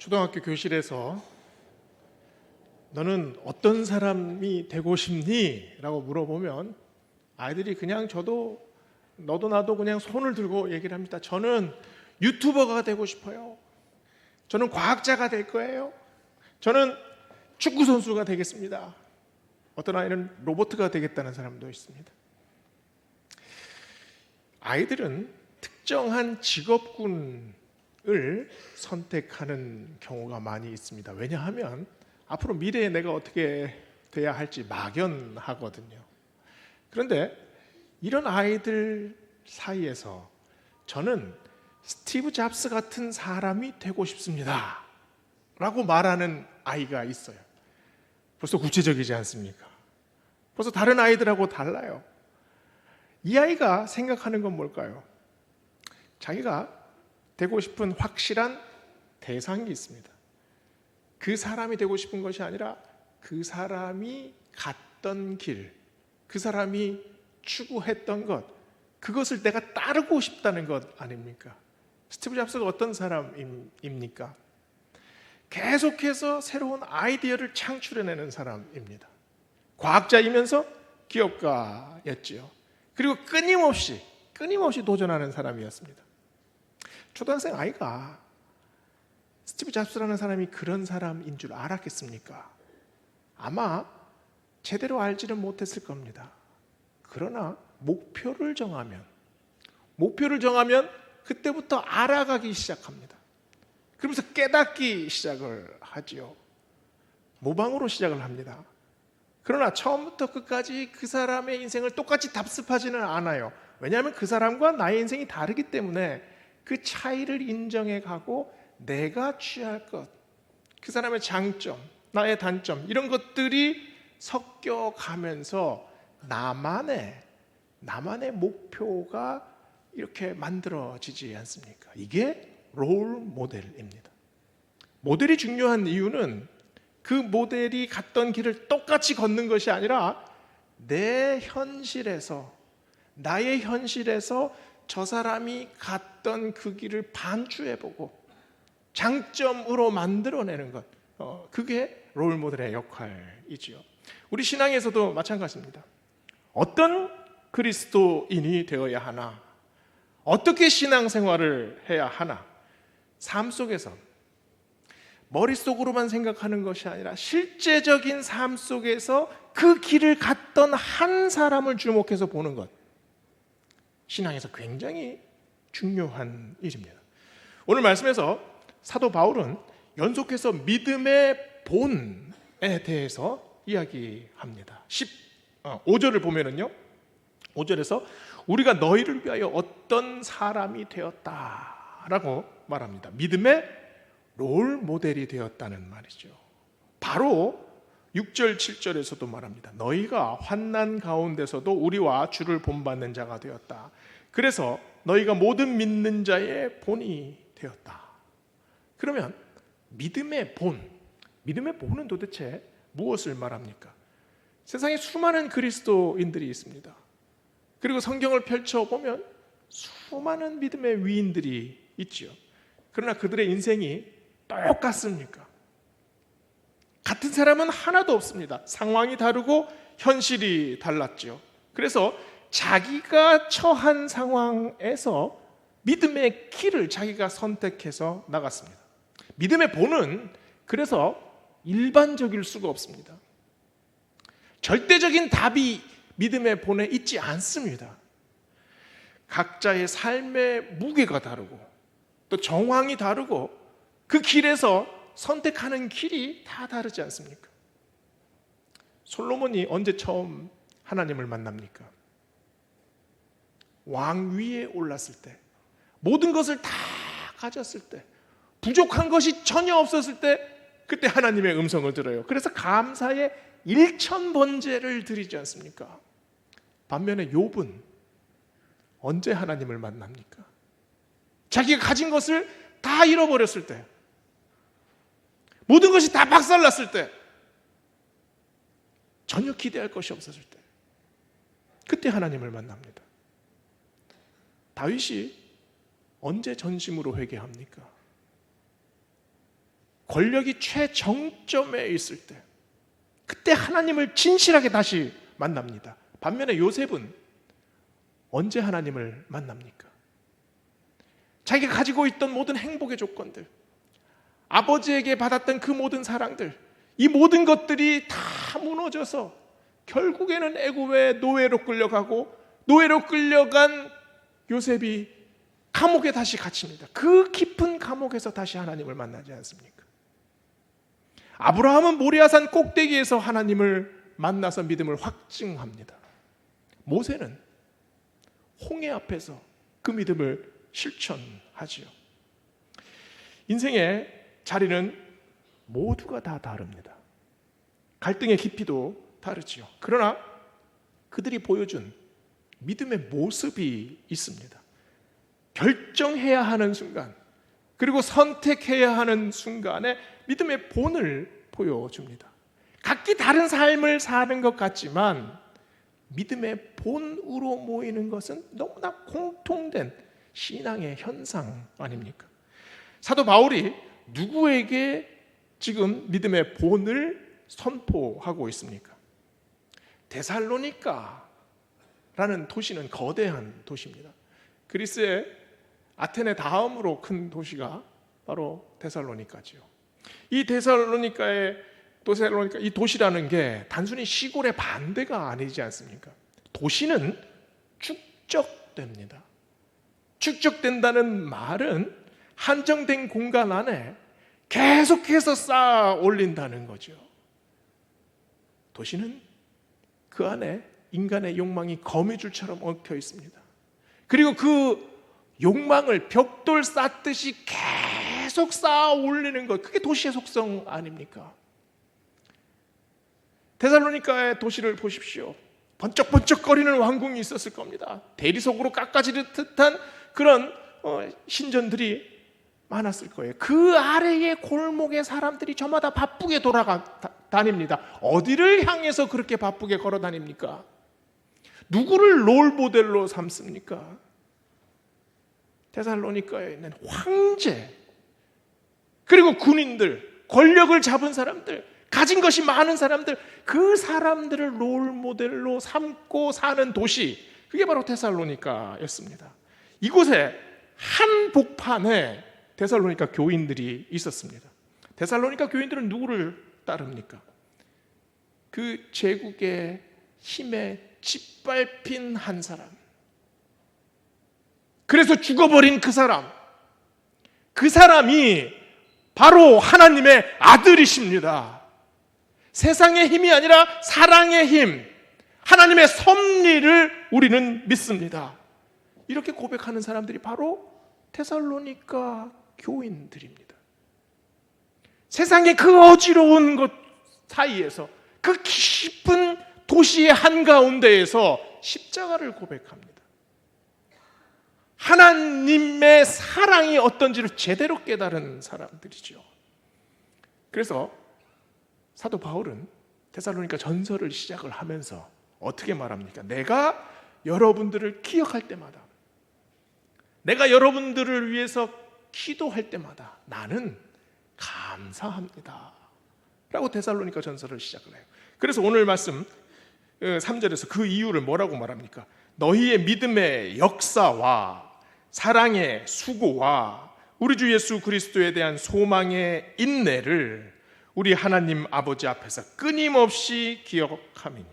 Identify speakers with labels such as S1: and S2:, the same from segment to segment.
S1: 초등학교 교실에서 너는 어떤 사람이 되고 싶니? 라고 물어보면 아이들이 그냥 너도 나도 그냥 손을 들고 얘기를 합니다. 저는 유튜버가 되고 싶어요. 저는 과학자가 될 거예요. 저는 축구 선수가 되겠습니다. 어떤 아이는 로봇가 되겠다는 사람도 있습니다. 아이들은 특정한 직업군을 선택하는 경우가 많이 있습니다. 왜냐하면 앞으로 미래에 내가 어떻게 돼야 할지 막연하거든요. 그런데 이런 아이들 사이에서 저는 스티브 잡스 같은 사람이 되고 싶습니다 라고 말하는 아이가 있어요. 벌써 구체적이지 않습니까? 벌써 다른 아이들하고 달라요. 이 아이가 생각하는 건 뭘까요? 자기가 되고 싶은 확실한 대상이 있습니다. 그 사람이 되고 싶은 것이 아니라 그 사람이 갔던 길, 그 사람이 추구했던 것, 그것을 내가 따르고 싶다는 것 아닙니까? 스티브 잡스가 어떤 사람입니까? 계속해서 새로운 아이디어를 창출해내는 사람입니다. 과학자이면서 기업가였지요. 그리고 끊임없이 도전하는 사람이었습니다. 초등학생 아이가 스티브 잡스라는 사람이 그런 사람인 줄 알았겠습니까? 아마 제대로 알지는 못했을 겁니다. 그러나 목표를 정하면 그때부터 알아가기 시작합니다. 그러면서 깨닫기 시작을 하지요. 모방으로 시작을 합니다. 그러나 처음부터 끝까지 그 사람의 인생을 똑같이 답습하지는 않아요. 왜냐하면 그 사람과 나의 인생이 다르기 때문에 그 차이를 인정해 가고 내가 취할 것, 그 사람의 장점, 나의 단점, 이런 것들이 섞여가면서 나만의 목표가 이렇게 만들어지지 않습니까? 이게 롤 모델입니다. 모델이 중요한 이유는 그 모델이 갔던 길을 똑같이 걷는 것이 아니라 나의 현실에서 저 사람이 갔던 그 길을 반추해보고 장점으로 만들어내는 것, 그게 롤 모델의 역할이지요. 우리 신앙에서도 마찬가지입니다. 어떤 그리스도인이 되어야 하나? 어떻게 신앙생활을 해야 하나? 삶 속에서 머릿속으로만 생각하는 것이 아니라 실제적인 삶 속에서 그 길을 갔던 한 사람을 주목해서 보는 것, 신앙에서 굉장히 중요한 일입니다. 오늘 말씀에서 사도 바울은 연속해서 믿음의 본에 대해서 이야기합니다. 15절을 보면은요, 5절에서 우리가 너희를 위하여 어떤 사람이 되었다라고 말합니다. 믿음의 롤 모델이 되었다는 말이죠. 바로 6절 7절에서도 말합니다. 너희가 환난 가운데서도 우리와 주를 본받는 자가 되었다. 그래서 너희가 모든 믿는 자의 본이 되었다. 그러면 믿음의 본은 도대체 무엇을 말합니까? 세상에 수많은 그리스도인들이 있습니다. 그리고 성경을 펼쳐보면 수많은 믿음의 위인들이 있지요. 그러나 그들의 인생이 똑같습니까? 같은 사람은 하나도 없습니다. 상황이 다르고 현실이 달랐죠. 그래서 자기가 처한 상황에서 믿음의 길을 자기가 선택해서 나갔습니다. 믿음의 본은 그래서 일반적일 수가 없습니다. 절대적인 답이 믿음의 본에 있지 않습니다. 각자의 삶의 무게가 다르고 또 정황이 다르고 그 길에서 선택하는 길이 다 다르지 않습니까? 솔로몬이 언제 처음 하나님을 만납니까? 왕위에 올랐을 때, 모든 것을 다 가졌을 때, 부족한 것이 전혀 없었을 때, 그때 하나님의 음성을 들어요. 그래서 감사의 일천번제를 드리지 않습니까? 반면에 욥은 언제 하나님을 만납니까? 자기가 가진 것을 다 잃어버렸을 때, 모든 것이 다 박살났을 때, 전혀 기대할 것이 없었을 때, 그때 하나님을 만납니다. 다윗이 언제 전심으로 회개합니까? 권력이 최정점에 있을 때, 그때 하나님을 진실하게 다시 만납니다. 반면에 요셉은 언제 하나님을 만납니까? 자기가 가지고 있던 모든 행복의 조건들, 아버지에게 받았던 그 모든 사랑들, 이 모든 것들이 다 무너져서 결국에는 애굽의 노예로 끌려가고, 노예로 끌려간 요셉이 감옥에 다시 갇힙니다. 그 깊은 감옥에서 다시 하나님을 만나지 않습니까? 아브라함은 모리아산 꼭대기에서 하나님을 만나서 믿음을 확증합니다. 모세는 홍해 앞에서 그 믿음을 실천하지요. 인생의 자리는 모두가 다 다릅니다. 갈등의 깊이도 다르지요. 그러나 그들이 보여준 믿음의 모습이 있습니다. 결정해야 하는 순간, 그리고 선택해야 하는 순간에 믿음의 본을 보여줍니다. 각기 다른 삶을 사는 것 같지만 믿음의 본으로 모이는 것은 너무나 공통된 신앙의 현상 아닙니까? 사도 바울이 누구에게 지금 믿음의 본을 선포하고 있습니까? 데살로니가라는 도시는 거대한 도시입니다. 그리스의 아테네 다음으로 큰 도시가 바로 데살로니가지요. 이 이 도시라는 게 단순히 시골의 반대가 아니지 않습니까? 도시는 축적됩니다. 축적된다는 말은 한정된 공간 안에 계속해서 쌓아 올린다는 거죠. 도시는 그 안에 인간의 욕망이 거미줄처럼 엉켜 있습니다. 그리고 그 욕망을 벽돌 쌓듯이 계속 쌓아 올리는 것, 그게 도시의 속성 아닙니까? 데살로니가의 도시를 보십시오. 번쩍번쩍거리는 왕궁이 있었을 겁니다. 대리석으로 깎아지는 듯한 그런 신전들이 많았을 거예요. 그 아래의 골목에 사람들이 저마다 바쁘게 다닙니다. 어디를 향해서 그렇게 바쁘게 걸어 다닙니까? 누구를 롤모델로 삼습니까? 데살로니가에 있는 황제, 그리고 군인들, 권력을 잡은 사람들, 가진 것이 많은 사람들, 그 사람들을 롤모델로 삼고 사는 도시, 그게 바로 데살로니가였습니다. 이곳에 한복판에 데살로니가 교인들이 있었습니다. 데살로니가 교인들은 누구를 따릅니까? 그 제국의 힘에 짓밟힌 한 사람, 그래서 죽어버린 그 사람이 바로 하나님의 아들이십니다. 세상의 힘이 아니라 사랑의 힘, 하나님의 섭리를 우리는 믿습니다. 이렇게 고백하는 사람들이 바로 데살로니가 교인들입니다. 세상의 그 어지러운 것 사이에서, 그 깊은 도시의 한가운데에서 십자가를 고백합니다. 하나님의 사랑이 어떤지를 제대로 깨달은 사람들이죠. 그래서 사도 바울은 데살로니가 전서를 시작을 하면서 어떻게 말합니까? 내가 여러분들을 기억할 때마다, 내가 여러분들을 위해서 기도할 때마다 나는 감사합니다 라고 데살로니가 전서를 시작을 해요. 그래서 오늘 말씀 3절에서 그 이유를 뭐라고 말합니까? 너희의 믿음의 역사와 사랑의 수고와 우리 주 예수 그리스도에 대한 소망의 인내를 우리 하나님 아버지 앞에서 끊임없이 기억함이니.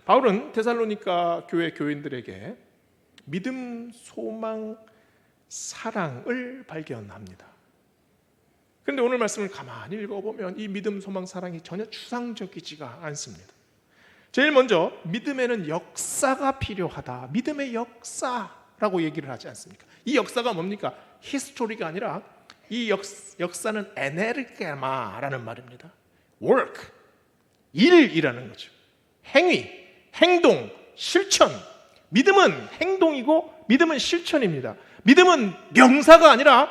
S1: 바울은 데살로니가 교회 교인들에게 믿음, 소망, 사랑을 발견합니다. 그런데 오늘 말씀을 가만히 읽어보면 이 믿음, 소망, 사랑이 전혀 추상적이지가 않습니다. 제일 먼저 믿음에는 역사가 필요하다. 믿음의 역사라고 얘기를 하지 않습니까? 이 역사가 뭡니까? 히스토리가 아니라 이 역사는 에네르게마라는 말입니다. work, 일이라는 거죠. 행위, 행동, 실천. 믿음은 행동이고 믿음은 실천입니다. 믿음은 명사가 아니라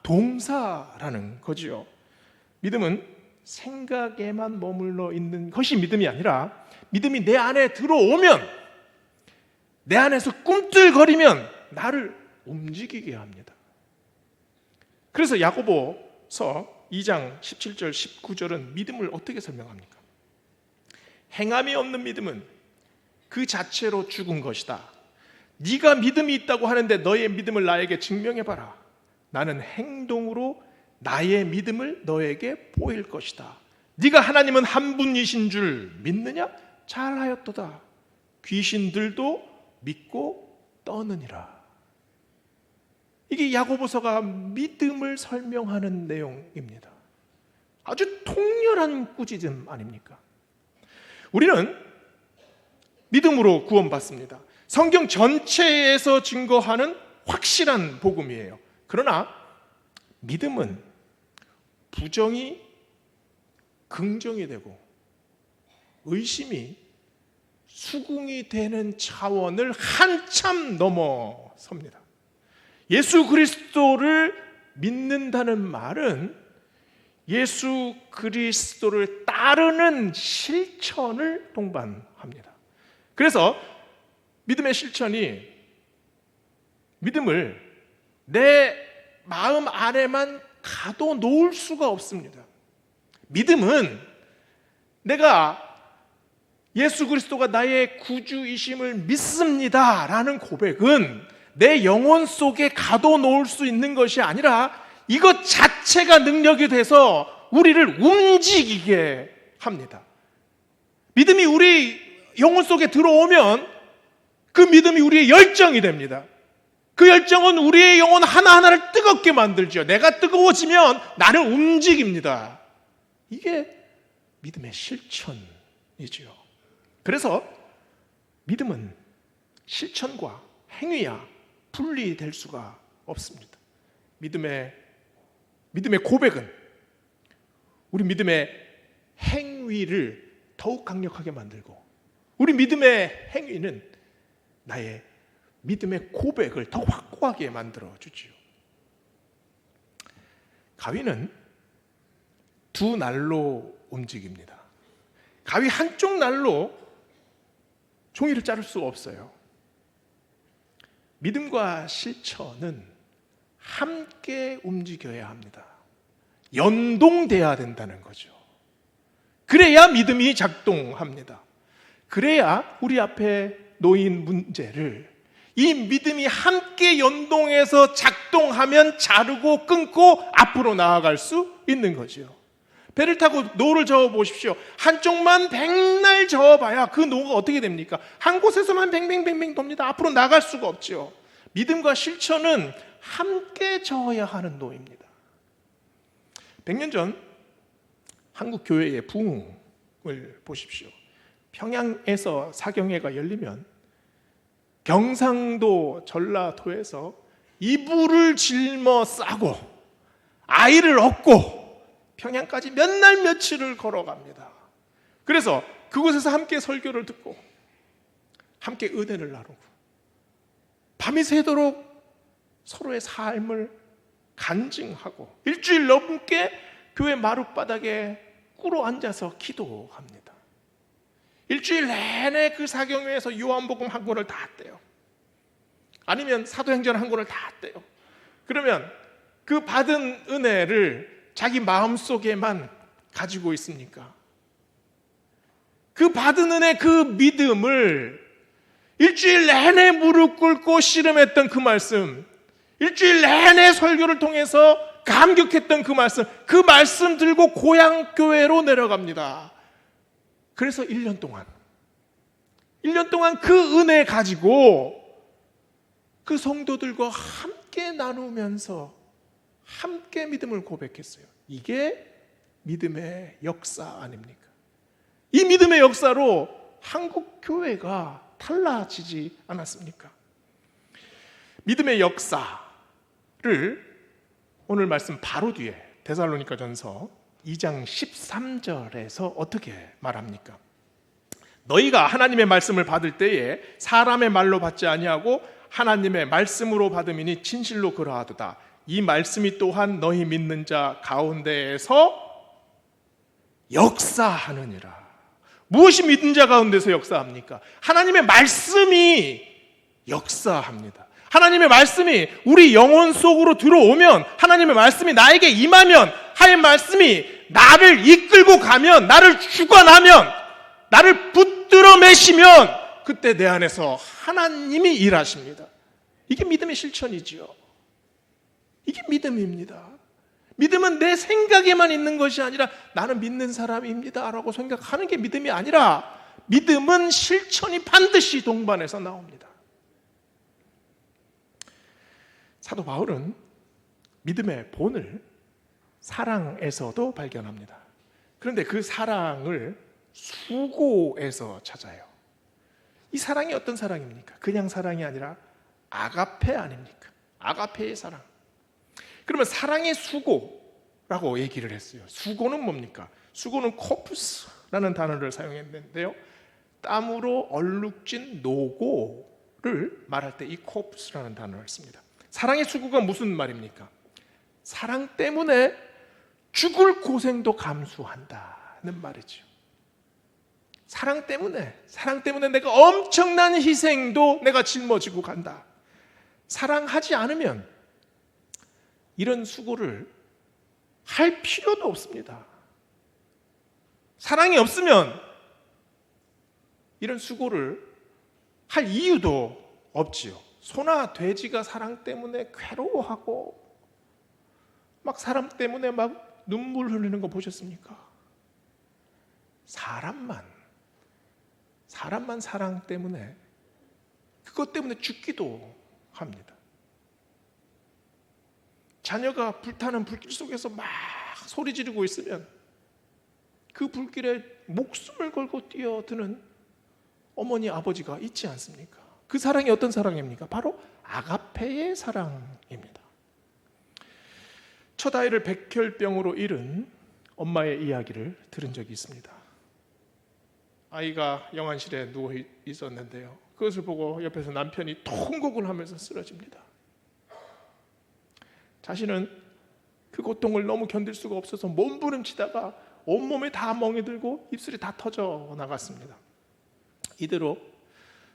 S1: 동사라는 거죠. 믿음은 생각에만 머물러 있는 것이 믿음이 아니라 믿음이 내 안에 들어오면, 내 안에서 꿈틀거리면 나를 움직이게 합니다. 그래서 야고보서 2장 17절 19절은 믿음을 어떻게 설명합니까? 행함이 없는 믿음은 그 자체로 죽은 것이다. 네가 믿음이 있다고 하는데 너의 믿음을 나에게 증명해봐라. 나는 행동으로 나의 믿음을 너에게 보일 것이다. 네가 하나님은 한 분이신 줄 믿느냐? 잘하였도다. 귀신들도 믿고 떠느니라. 이게 야고보서가 믿음을 설명하는 내용입니다. 아주 통렬한 꾸짖음 아닙니까? 우리는 믿음으로 구원받습니다. 성경 전체에서 증거하는 확실한 복음이에요. 그러나 믿음은 부정이 긍정이 되고 의심이 수긍이 되는 차원을 한참 넘어섭니다. 예수 그리스도를 믿는다는 말은 예수 그리스도를 따르는 실천을 동반합니다. 그래서 믿음의 실천이 믿음을 내 마음 안에만 가둬놓을 수가 없습니다. 믿음은 내가 예수 그리스도가 나의 구주이심을 믿습니다 라는 고백은 내 영혼 속에 가둬놓을 수 있는 것이 아니라 이것 자체가 능력이 돼서 우리를 움직이게 합니다. 믿음이 우리 영혼 속에 들어오면 그 믿음이 우리의 열정이 됩니다. 그 열정은 우리의 영혼 하나하나를 뜨겁게 만들죠. 내가 뜨거워지면 나는 움직입니다. 이게 믿음의 실천이죠. 그래서 믿음은 실천과 행위야 분리될 수가 없습니다. 믿음의 고백은 우리 믿음의 행위를 더욱 강력하게 만들고 우리 믿음의 행위는 나의 믿음의 고백을 더 확고하게 만들어주지요. 가위는 두 날로 움직입니다. 가위 한쪽 날로 종이를 자를 수 없어요. 믿음과 실천은 함께 움직여야 합니다. 연동돼야 된다는 거죠. 그래야 믿음이 작동합니다. 그래야 우리 앞에 놓인 문제를 이 믿음이 함께 연동해서 작동하면 자르고 끊고 앞으로 나아갈 수 있는 거죠. 배를 타고 노를 저어 보십시오. 한쪽만 백날 저어봐야 그 노가 어떻게 됩니까? 한 곳에서만 뱅뱅뱅뱅 돕니다. 앞으로 나갈 수가 없죠. 믿음과 실천은 함께 저어야 하는 노입니다. 100년 전 한국 교회의 부흥을 보십시오. 평양에서 사경회가 열리면 경상도 전라도에서 이불을 짊어 싸고 아이를 업고 평양까지 몇 날 며칠을 걸어갑니다. 그래서 그곳에서 함께 설교를 듣고 함께 은혜를 나누고 밤이 새도록 서로의 삶을 간증하고 일주일 넘게 교회 마룻바닥에 꿇어 앉아서 기도합니다. 일주일 내내 그 사경회에서 요한복음 한 권을 다 떼요. 아니면 사도행전 한 권을 다 떼요. 그러면 그 받은 은혜를 자기 마음속에만 가지고 있습니까? 그 받은 은혜, 그 믿음을 일주일 내내 무릎 꿇고 씨름했던 그 말씀, 일주일 내내 설교를 통해서 감격했던 그 말씀 들고 고향교회로 내려갑니다. 그래서 1년 동안 그 은혜 가지고 그 성도들과 함께 나누면서 함께 믿음을 고백했어요. 이게 믿음의 역사 아닙니까? 이 믿음의 역사로 한국 교회가 달라지지 않았습니까? 믿음의 역사를 오늘 말씀 바로 뒤에 데살로니가전서 2장 13절에서 어떻게 말합니까? 너희가 하나님의 말씀을 받을 때에 사람의 말로 받지 아니하고 하나님의 말씀으로 받음이니 진실로 그러하도다. 이 말씀이 또한 너희 믿는 자 가운데에서 역사하느니라. 무엇이 믿는 자 가운데서 역사합니까? 하나님의 말씀이 역사합니다. 하나님의 말씀이 우리 영혼 속으로 들어오면, 하나님의 말씀이 나에게 임하면 하나님의 말씀이 나를 이끌고 가면, 나를 주관하면, 나를 붙들어 매시면 그때 내 안에서 하나님이 일하십니다. 이게 믿음의 실천이지요. 이게 믿음입니다. 믿음은 내 생각에만 있는 것이 아니라 나는 믿는 사람입니다 라고 생각하는 게 믿음이 아니라 믿음은 실천이 반드시 동반해서 나옵니다. 사도 바울은 믿음의 본을 사랑에서도 발견합니다. 그런데 그 사랑을 수고에서 찾아요. 이 사랑이 어떤 사랑입니까? 그냥 사랑이 아니라 아가페 아닙니까? 아가페의 사랑. 그러면 사랑의 수고라고 얘기를 했어요. 수고는 뭡니까? 수고는 코푸스라는 단어를 사용했는데요. 땀으로 얼룩진 노고를 말할 때 이 코푸스라는 단어를 씁니다. 사랑의 수고가 무슨 말입니까? 사랑 때문에 죽을 고생도 감수한다는 말이죠. 사랑 때문에 내가 엄청난 희생도 내가 짊어지고 간다. 사랑하지 않으면 이런 수고를 할 필요도 없습니다. 사랑이 없으면 이런 수고를 할 이유도 없지요. 소나 돼지가 사랑 때문에 괴로워하고 막 사람 때문에 막 눈물 흘리는 거 보셨습니까? 사람만 사랑 때문에 그것 때문에 죽기도 합니다. 자녀가 불타는 불길 속에서 막 소리 지르고 있으면 그 불길에 목숨을 걸고 뛰어드는 어머니 아버지가 있지 않습니까? 그 사랑이 어떤 사랑입니까? 바로 아가페의 사랑입니다. 첫 아이를 백혈병으로 잃은 엄마의 이야기를 들은 적이 있습니다. 아이가 영안실에 누워 있었는데요. 그것을 보고 옆에서 남편이 통곡을 하면서 쓰러집니다. 자신은 그 고통을 너무 견딜 수가 없어서 몸부림치다가 온몸에 다 멍이 들고 입술이 다 터져 나갔습니다. 이대로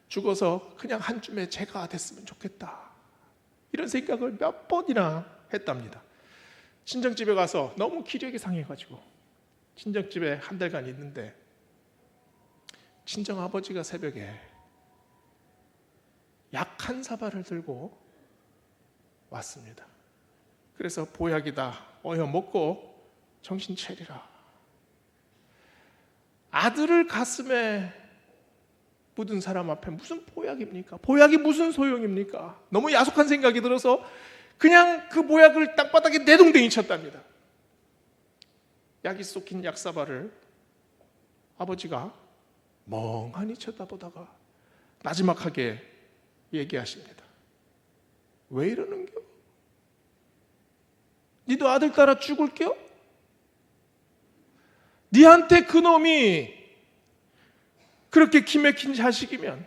S1: 죽어서 그냥 한 줌의 재가 됐으면 좋겠다, 이런 생각을 몇 번이나 했답니다. 친정집에 가서 너무 기력이 상해가지고 친정집에 한 달간 있는데 친정아버지가 새벽에 약 한 사발을 들고 왔습니다. 그래서 보약이다, 어여 먹고 정신 차리라. 아들을 가슴에 묻은 사람 앞에 무슨 보약입니까? 보약이 무슨 소용입니까? 너무 야속한 생각이 들어서 그냥 그 보약을 땅바닥에 내동댕이 쳤답니다. 약이 쏟긴 약사발을 아버지가 멍하니 쳐다보다가 마지막하게 얘기하십니다. 왜 이러는겨? 니도 아들 따라 죽을겨? 니한테 그놈이 그렇게 기맥힌 자식이면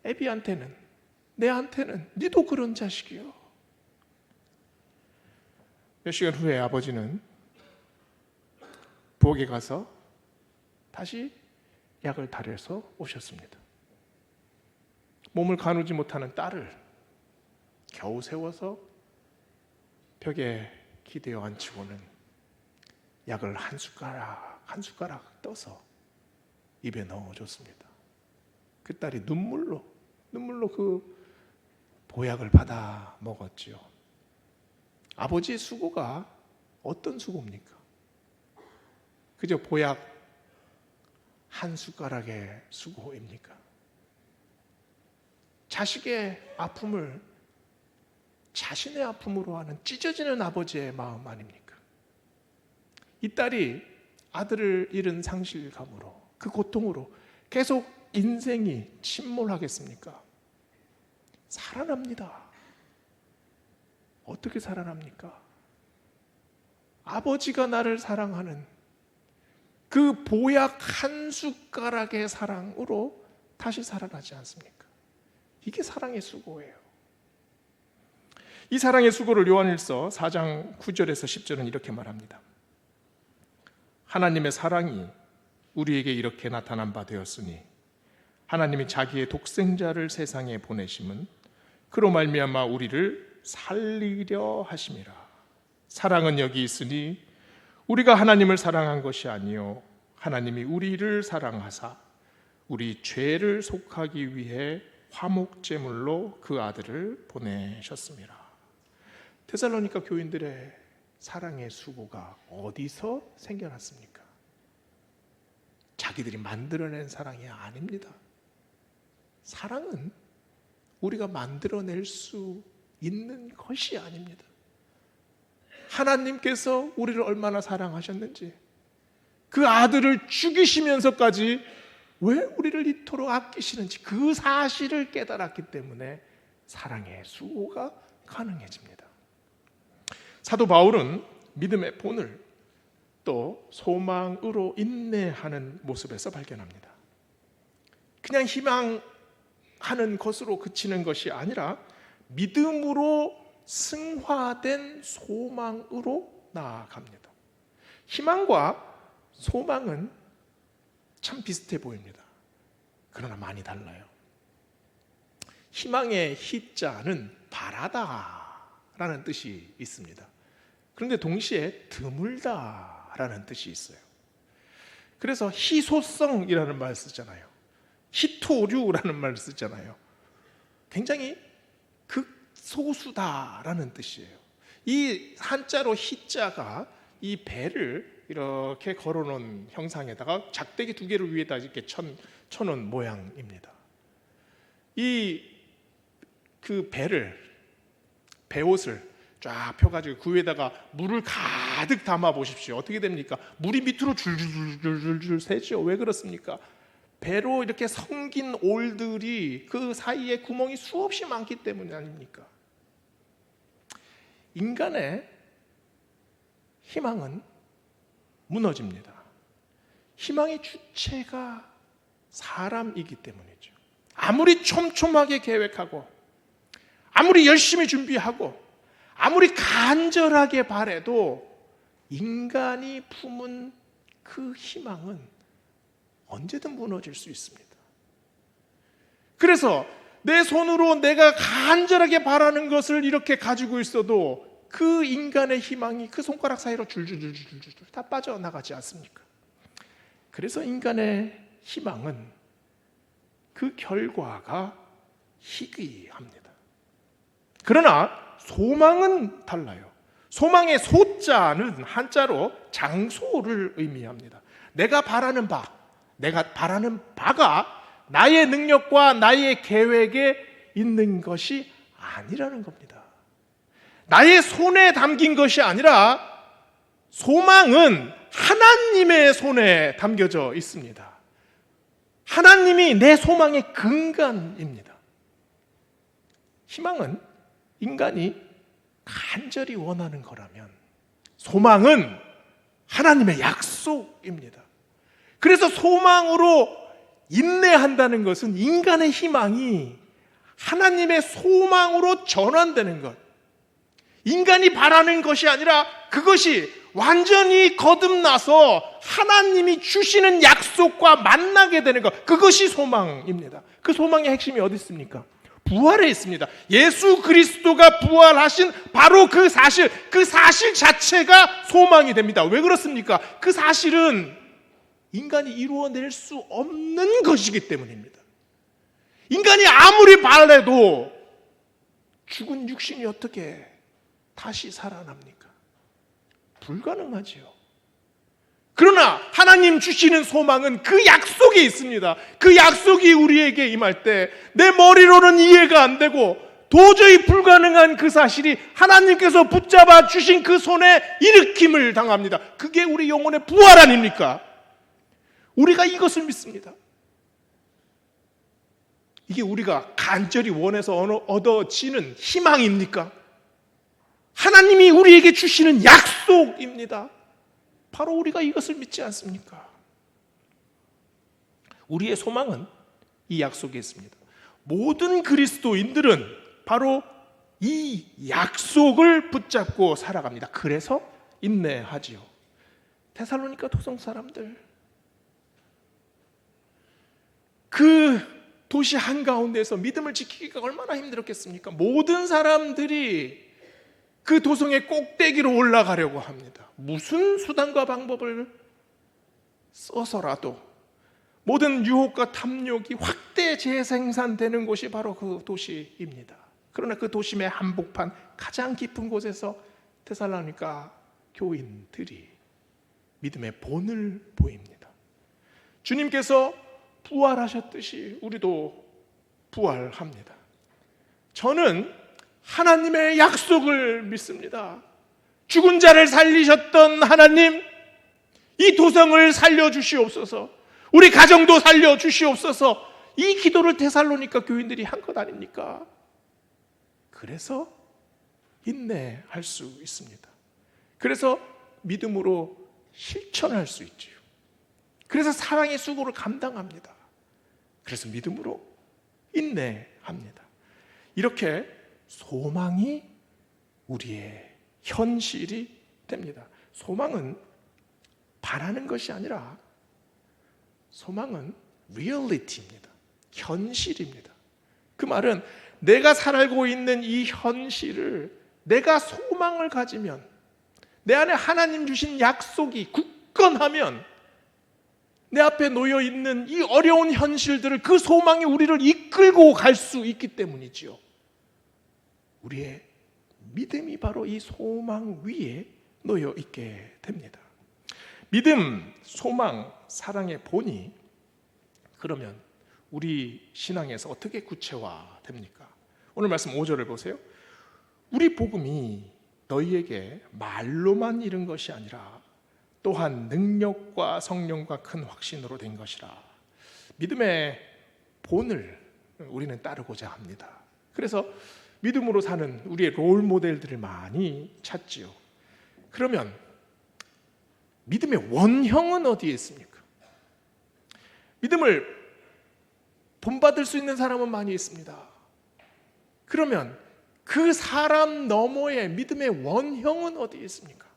S1: 애비한테는, 내한테는 니도 그런 자식이요. 몇 시간 후에 아버지는 부엌에 가서 다시 약을 달여서 오셨습니다. 몸을 가누지 못하는 딸을 겨우 세워서 벽에 기대어 앉히고는 약을 한 숟가락 떠서 입에 넣어줬습니다. 그 딸이 눈물로 그 보약을 받아 먹었지요. 아버지의 수고가 어떤 수고입니까? 그저 보약 한 숟가락의 수고입니까? 자식의 아픔을 자신의 아픔으로 하는 찢어지는 아버지의 마음 아닙니까? 이 딸이 아들을 잃은 상실감으로, 그 고통으로 계속 인생이 침몰하겠습니까? 살아납니다. 어떻게 살아납니까? 아버지가 나를 사랑하는 그 보약 한 숟가락의 사랑으로 다시 살아나지 않습니까? 이게 사랑의 수고예요. 이 사랑의 수고를 요한일서 4장 9절에서 10절은 이렇게 말합니다. 하나님의 사랑이 우리에게 이렇게 나타난 바 되었으니 하나님이 자기의 독생자를 세상에 보내심은 그로 말미암아 우리를 살리려 하심이라. 사랑은 여기 있으니 우리가 하나님을 사랑한 것이 아니요 하나님이 우리를 사랑하사 우리 죄를 속하기 위해 화목제물로 그 아들을 보내셨습니다. 데살로니가 교인들의 사랑의 수고가 어디서 생겨났습니까? 자기들이 만들어낸 사랑이 아닙니다. 사랑은 우리가 만들어낼 수 있는 것이 아닙니다. 하나님께서 우리를 얼마나 사랑하셨는지, 그 아들을 죽이시면서까지 왜 우리를 이토록 아끼시는지 그 사실을 깨달았기 때문에 사랑의 수고가 가능해집니다. 사도 바울은 믿음의 본을 또 소망으로 인내하는 모습에서 발견합니다. 그냥 희망하는 것으로 그치는 것이 아니라 믿음으로 승화된 소망으로 나아갑니다. 희망과 소망은 참 비슷해 보입니다. 그러나 많이 달라요. 희망의 희자는 바라다라는 뜻이 있습니다. 그런데 동시에 드물다라는 뜻이 있어요. 그래서 희소성이라는 말을 쓰잖아요. 희토류라는 말을 쓰잖아요. 굉장히 극소수다라는 뜻이에요. 이 한자로 희자가 이 배를 이렇게 걸어놓은 형상에다가 작대기 두 개를 위에다 이렇게 쳐놓은 모양입니다. 그 배옷을 쫙 펴가지고 그 위에다가 물을 가득 담아 보십시오. 어떻게 됩니까? 물이 밑으로 줄줄줄줄 새죠. 왜 그렇습니까? 배로 이렇게 성긴 올들이 그 사이에 구멍이 수없이 많기 때문이 아닙니까? 인간의 희망은 무너집니다. 희망의 주체가 사람이기 때문이죠. 아무리 촘촘하게 계획하고 아무리 열심히 준비하고 아무리 간절하게 바라도 인간이 품은 그 희망은 언제든 무너질 수 있습니다. 그래서 내 손으로 내가 간절하게 바라는 것을 이렇게 가지고 있어도 그 인간의 희망이 그 손가락 사이로 줄줄줄줄줄 다 빠져나가지 않습니까? 그래서 인간의 희망은 그 결과가 희귀합니다. 그러나 소망은 달라요. 소망의 소자는 한자로 장소를 의미합니다. 내가 바라는 바가 나의 능력과 나의 계획에 있는 것이 아니라는 겁니다. 나의 손에 담긴 것이 아니라 소망은 하나님의 손에 담겨져 있습니다. 하나님이 내 소망의 근간입니다. 희망은 인간이 간절히 원하는 거라면 소망은 하나님의 약속입니다. 그래서 소망으로 인내한다는 것은 인간의 희망이 하나님의 소망으로 전환되는 것, 인간이 바라는 것이 아니라 그것이 완전히 거듭나서 하나님이 주시는 약속과 만나게 되는 것, 그것이 소망입니다. 그 소망의 핵심이 어디 있습니까? 부활에 있습니다. 예수 그리스도가 부활하신 바로 그 사실 자체가 소망이 됩니다. 왜 그렇습니까? 그 사실은 인간이 이루어낼 수 없는 것이기 때문입니다. 인간이 아무리 바라도 죽은 육신이 어떻게 다시 살아납니까? 불가능하지요. 그러나 하나님 주시는 소망은 그 약속에 있습니다. 그 약속이 우리에게 임할 때 내 머리로는 이해가 안 되고 도저히 불가능한 그 사실이 하나님께서 붙잡아 주신 그 손에 일으킴을 당합니다. 그게 우리 영혼의 부활 아닙니까? 우리가 이것을 믿습니다. 이게 우리가 간절히 원해서 얻어지는 희망입니까? 하나님이 우리에게 주시는 약속입니다. 바로 우리가 이것을 믿지 않습니까? 우리의 소망은 이 약속에 있습니다. 모든 그리스도인들은 바로 이 약속을 붙잡고 살아갑니다. 그래서 인내하지요. 데살로니가 도성 사람들, 그 도시 한가운데서 믿음을 지키기가 얼마나 힘들었겠습니까? 모든 사람들이 그 도성의 꼭대기로 올라가려고 합니다. 무슨 수단과 방법을 써서라도 모든 유혹과 탐욕이 확대 재생산되는 곳이 바로 그 도시입니다. 그러나 그 도심의 한복판 가장 깊은 곳에서 데살로니가 교인들이 믿음의 본을 보입니다. 주님께서 부활하셨듯이 우리도 부활합니다. 저는 하나님의 약속을 믿습니다. 죽은 자를 살리셨던 하나님, 이 도성을 살려주시옵소서, 우리 가정도 살려주시옵소서, 이 기도를 데살로니가 교인들이 한 것 아닙니까? 그래서 인내할 수 있습니다. 그래서 믿음으로 실천할 수 있지요. 그래서 사랑의 수고를 감당합니다. 그래서 믿음으로 인내합니다. 이렇게 소망이 우리의 현실이 됩니다. 소망은 바라는 것이 아니라 소망은 리얼리티입니다. 현실입니다. 그 말은 내가 살고 있는 이 현실을 내가 소망을 가지면, 내 안에 하나님 주신 약속이 굳건하면 내 앞에 놓여 있는 이 어려운 현실들을, 그 소망이 우리를 이끌고 갈 수 있기 때문이지요. 우리의 믿음이 바로 이 소망 위에 놓여 있게 됩니다. 믿음, 소망, 사랑의 본이 그러면 우리 신앙에서 어떻게 구체화됩니까? 오늘 말씀 5절을 보세요. 우리 복음이 너희에게 말로만 이른 것이 아니라 또한 능력과 성령과 큰 확신으로 된 것이라. 믿음의 본을 우리는 따르고자 합니다. 그래서 믿음으로 사는 우리의 롤 모델들을 많이 찾지요. 그러면 믿음의 원형은 어디에 있습니까? 믿음을 본받을 수 있는 사람은 많이 있습니다. 그러면 그 사람 너머에 믿음의 원형은 어디에 있습니까?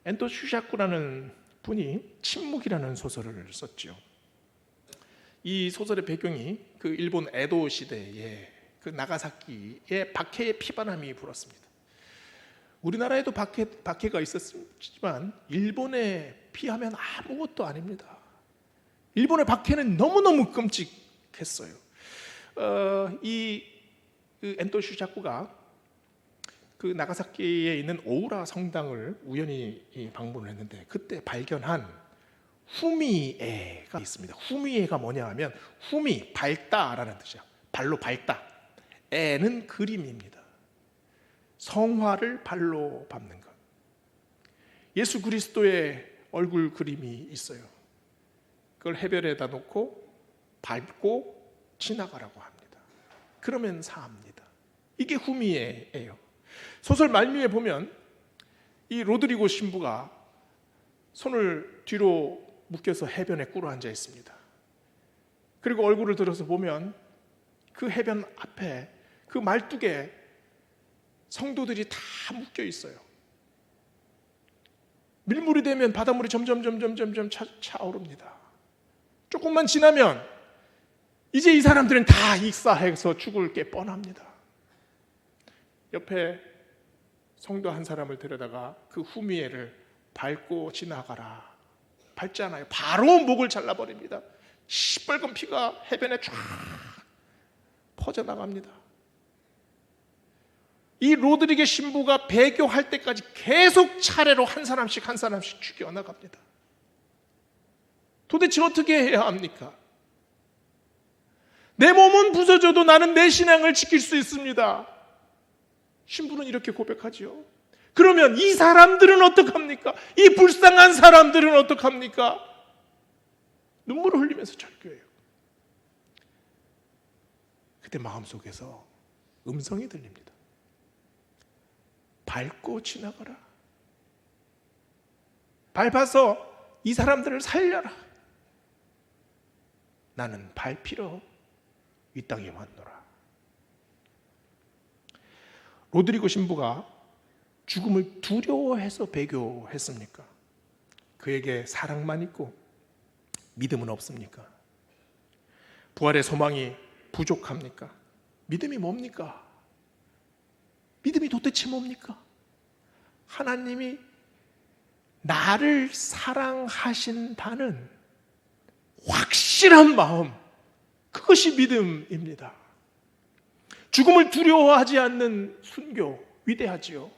S1: 엔토 슈샤쿠라는 분이 침묵이라는 소설을 썼죠. 이 소설의 배경이 그 일본 에도 시대에 그 나가사키에 박해의 피바람이 불었습니다. 우리나라에도 박해가 있었지만 일본에 비하면 아무것도 아닙니다. 일본의 박해는 너무너무 끔찍했어요. 이 엔토 슈샤쿠가 그 나가사키에 있는 오우라 성당을 우연히 방문을 했는데 그때 발견한 후미에가 있습니다. 후미에가 뭐냐 하면 후미, 밟다라는 뜻이야. 발로 밟다. 에는 그림입니다. 성화를 발로 밟는 것. 예수 그리스도의 얼굴 그림이 있어요. 그걸 해변에다 놓고 밟고 지나가라고 합니다. 그러면 사합니다. 이게 후미에예요. 소설 말미에 보면 이 로드리고 신부가 손을 뒤로 묶여서 해변에 꿇어 앉아 있습니다. 그리고 얼굴을 들어서 보면 그 해변 앞에 그 말뚝에 성도들이 다 묶여 있어요. 밀물이 되면 바닷물이 점점 차오릅니다. 조금만 지나면 이제 이 사람들은 다 익사해서 죽을 게 뻔합니다. 옆에 성도 한 사람을 데려다가 그 후미에를 밟고 지나가라. 밟지 않아요. 바로 목을 잘라버립니다. 시뻘건 피가 해변에 쫙 퍼져나갑니다. 이 로드리게 신부가 배교할 때까지 계속 차례로 한 사람씩 죽여나갑니다. 도대체 어떻게 해야 합니까? 내 몸은 부서져도 나는 내 신앙을 지킬 수 있습니다. 신부는 이렇게 고백하지요. 그러면 이 사람들은 어떡합니까? 이 불쌍한 사람들은 어떡합니까? 눈물을 흘리면서 절규해요. 그때 마음속에서 음성이 들립니다. 밟고 지나가라. 밟아서 이 사람들을 살려라. 나는 밟히러 이 땅에 왔노라. 로드리고 신부가 죽음을 두려워해서 배교했습니까? 그에게 사랑만 있고 믿음은 없습니까? 부활의 소망이 부족합니까? 믿음이 뭡니까? 믿음이 도대체 뭡니까? 하나님이 나를 사랑하신다는 확실한 마음, 그것이 믿음입니다. 죽음을 두려워하지 않는 순교, 위대하지요.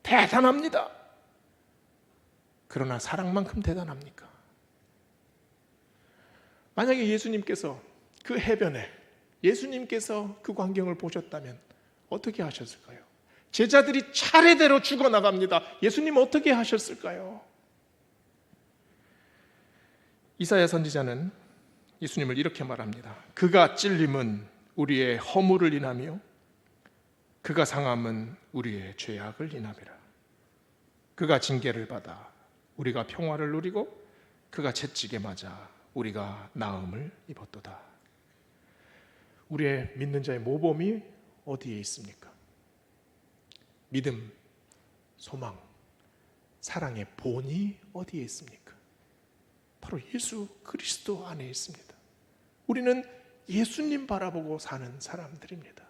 S1: 대단합니다. 그러나 사랑만큼 대단합니까? 만약에 예수님께서 그 해변에, 예수님께서 그 광경을 보셨다면 어떻게 하셨을까요? 제자들이 차례대로 죽어나갑니다. 예수님 어떻게 하셨을까요? 이사야 선지자는 예수님을 이렇게 말합니다. 그가 찔림은 우리의 허물을 인하며 그가 상함은 우리의 죄악을 인함이라. 그가 징계를 받아 우리가 평화를 누리고 그가 채찍에 맞아 우리가 나음을 입었도다. 우리의 믿는 자의 모범이 어디에 있습니까? 믿음, 소망, 사랑의 본이 어디에 있습니까? 바로 예수 그리스도 안에 있습니다. 우리는 예수님 바라보고 사는 사람들입니다.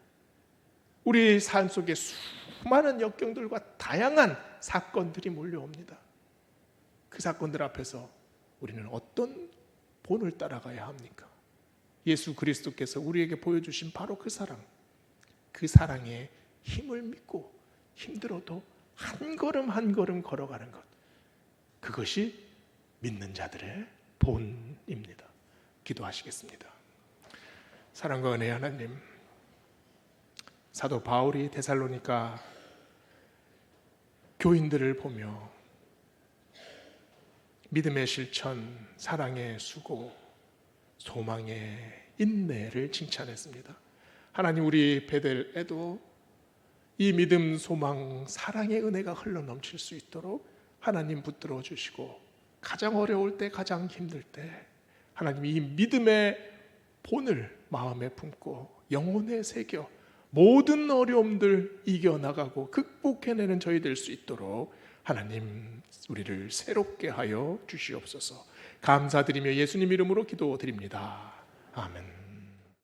S1: 우리 삶 속에 수많은 역경들과 다양한 사건들이 몰려옵니다. 그 사건들 앞에서 우리는 어떤 본을 따라가야 합니까? 예수 그리스도께서 우리에게 보여주신 바로 그 사랑, 그 사랑의 힘을 믿고 힘들어도 한 걸음 한 걸음 걸어가는 것, 그것이 믿는 자들의 본입니다. 기도하시겠습니다. 사랑과 은혜의 하나님, 사도 바울이 데살로니가 교인들을 보며 믿음의 실천, 사랑의 수고, 소망의 인내를 칭찬했습니다. 하나님, 우리 베델에도 이 믿음, 소망, 사랑의 은혜가 흘러넘칠 수 있도록 하나님 붙들어 주시고, 가장 어려울 때, 가장 힘들 때 하나님 이 믿음의 본을 마음에 품고 영혼에 새겨 모든 어려움들 이겨나가고 극복해내는 저희 될 수 있도록 하나님 우리를 새롭게 하여 주시옵소서. 감사드리며 예수님 이름으로 기도드립니다. 아멘.